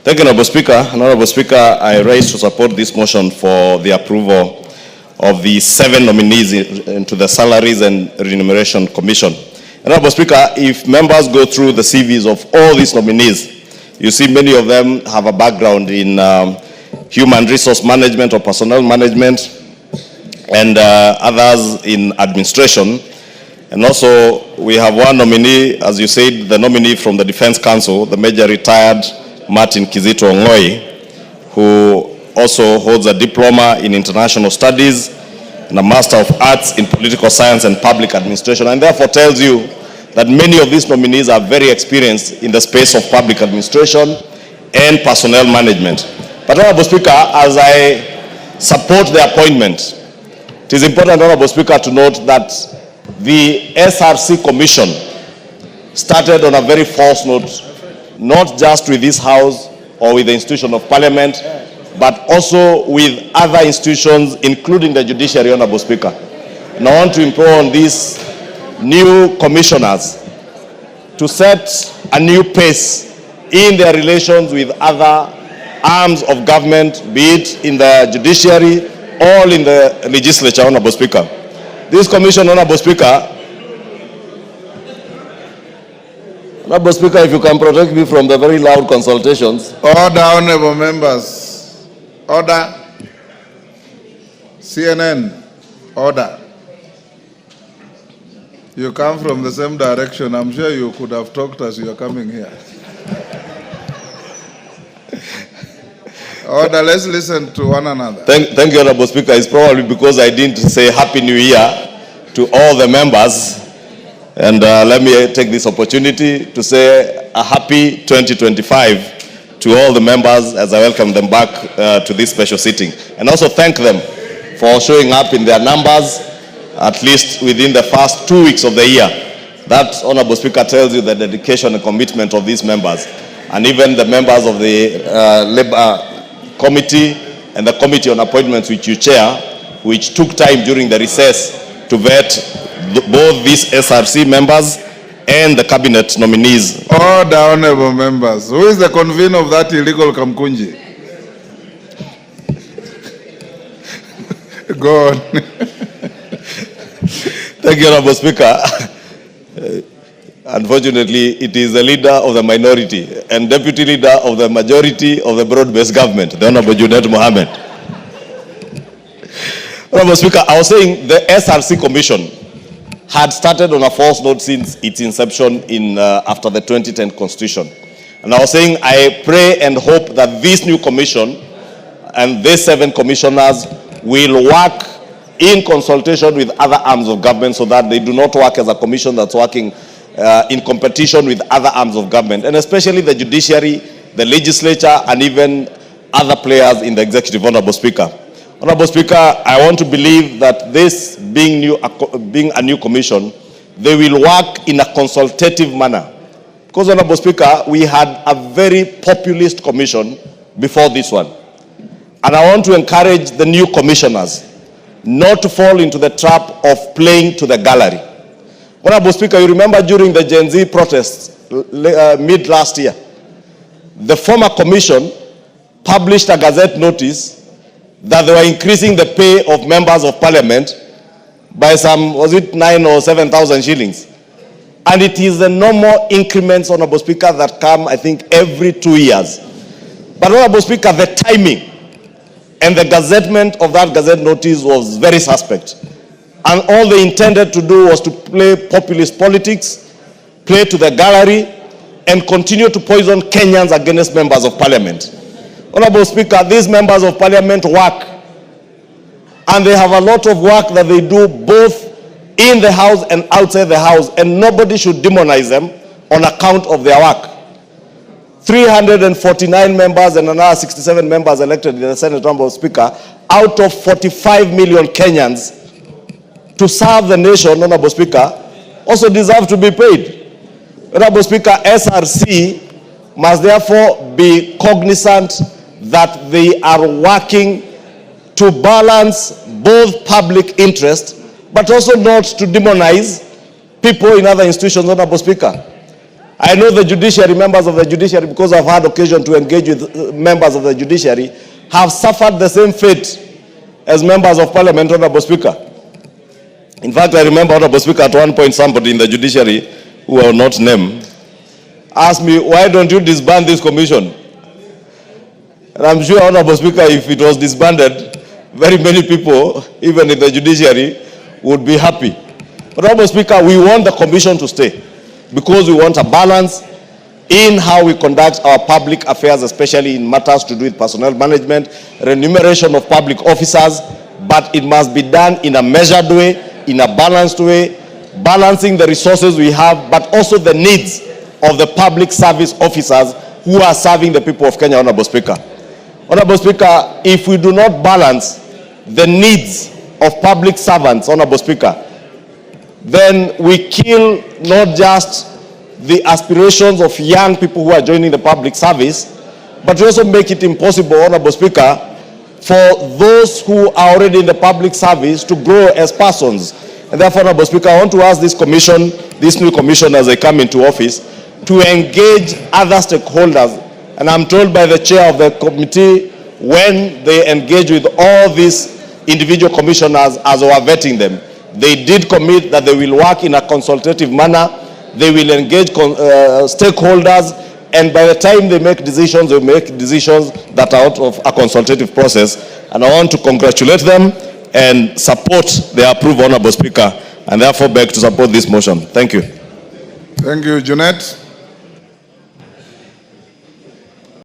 Thank you, Honorable Speaker. Honorable Speaker, I rise to support this motion for the approval of the 7 nominees into the Salaries and Remuneration Commission. Honorable Speaker, if members go through the CVs of all these nominees, you see many of them have a background in human resource management or personnel management, and others in administration. And also, we have one nominee, as you said, the nominee from the Defense Council, the Major Retired Martin Kizito Ongoi, who also holds a diploma in international studies and a Master of Arts in Political Science and Public Administration, and therefore tells you that many of these nominees are very experienced in the space of public administration and personnel management. But, Honorable Speaker, as I support the appointment, it is important, Honorable Speaker, to note that the SRC Commission started on a very false note, not just with this House or with the institution of Parliament, but also with other institutions, including the judiciary, Honorable Speaker. And I want to implore on these new commissioners to set a new pace in their relations with other arms of government, be it in the judiciary or in the legislature, Honorable Speaker. This commission, Honorable Speaker, if you can protect me from the very loud consultations. Order, honorable members. Order. CNN. Order. You come from the same direction. I'm sure you could have talked as you are coming here. Order, let's listen to one another. Thank you, Honorable Speaker. It's probably because I didn't say Happy New Year to all the members. And let me take this opportunity to say a happy 2025 to all the members as I welcome them back to this special sitting. And also thank them for showing up in their numbers, at least within the first 2 weeks of the year. That, Honorable Speaker, tells you the dedication and commitment of these members. And even the members of the Labour Committee and the Committee on Appointments, which you chair, which took time during the recess to vet both these SRC members and the cabinet nominees. Order, honorable members. Who is the convener of that illegal Kamkunji? Go on. Thank you, Honorable Speaker. Unfortunately, it is the leader of the minority and deputy leader of the majority of the broad-based government, the Honorable Junet Mohammed. Honorable Speaker, I was saying the SRC Commission had started on a false note since its inception in after the 2010 Constitution. And I was saying I pray and hope that this new commission and these 7 commissioners will work in consultation with other arms of government so that they do not work as a commission that's working in competition with other arms of government, and especially the judiciary, the legislature, and even other players in the executive, Honorable Speaker. Honorable Speaker, I want to believe that this being a new commission, they will work in a consultative manner. Because, Honorable Speaker, we had a very populist commission before this one. And I want to encourage the new commissioners not to fall into the trap of playing to the gallery. Honorable Speaker, you remember during the Gen Z protests mid last year, the former commission published a gazette notice that they were increasing the pay of members of parliament by some, was it 9,000 or 7,000 shillings? And it is the normal increments, Honorable Speaker, that come, I think, every 2 years. But, Honorable Speaker, the timing and the gazettement of that gazette notice was very suspect. And all they intended to do was to play populist politics, play to the gallery, and continue to poison Kenyans against members of parliament. Honorable Speaker, these members of parliament work, and they have a lot of work that they do both in the house and outside the house, and nobody should demonize them on account of their work. 349 members and another 67 members elected in the Senate, Honorable Speaker, out of 45 million Kenyans to serve the nation, Honorable Speaker, also deserve to be paid. Honorable Speaker, SRC must therefore be cognizant that they are working to balance both public interest, but also not to demonize people in other institutions, Honorable Speaker. I know the judiciary, members of the judiciary, because I've had occasion to engage with members of the judiciary, have suffered the same fate as members of parliament, Honorable Speaker. In fact, I remember, Honorable Speaker, at one point somebody in the judiciary, who I will not name, asked me, why don't you disband this commission? And I'm sure, Honorable Speaker, if it was disbanded, very many people, even in the judiciary, would be happy. But, Honorable Speaker, we want the commission to stay because we want a balance in how we conduct our public affairs, especially in matters to do with personnel management, remuneration of public officers, but it must be done in a measured way, in a balanced way, balancing the resources we have, but also the needs of the public service officers who are serving the people of Kenya, Honorable Speaker. Honorable Speaker, if we do not balance the needs of public servants, Honorable Speaker, then we kill not just the aspirations of young people who are joining the public service, but we also make it impossible, Honorable Speaker, for those who are already in the public service to grow as persons. And therefore, Honorable Speaker, I want to ask this commission, this new commission as they come into office, to engage other stakeholders. And I'm told by the chair of the committee, when they engage with all these individual commissioners as we are vetting them, they did commit that they will work in a consultative manner, they will engage stakeholders, and by the time they make decisions that are out of a consultative process. And I want to congratulate them and support their approval, Honorable Speaker, and therefore beg to support this motion. Thank you. Thank you, Junet.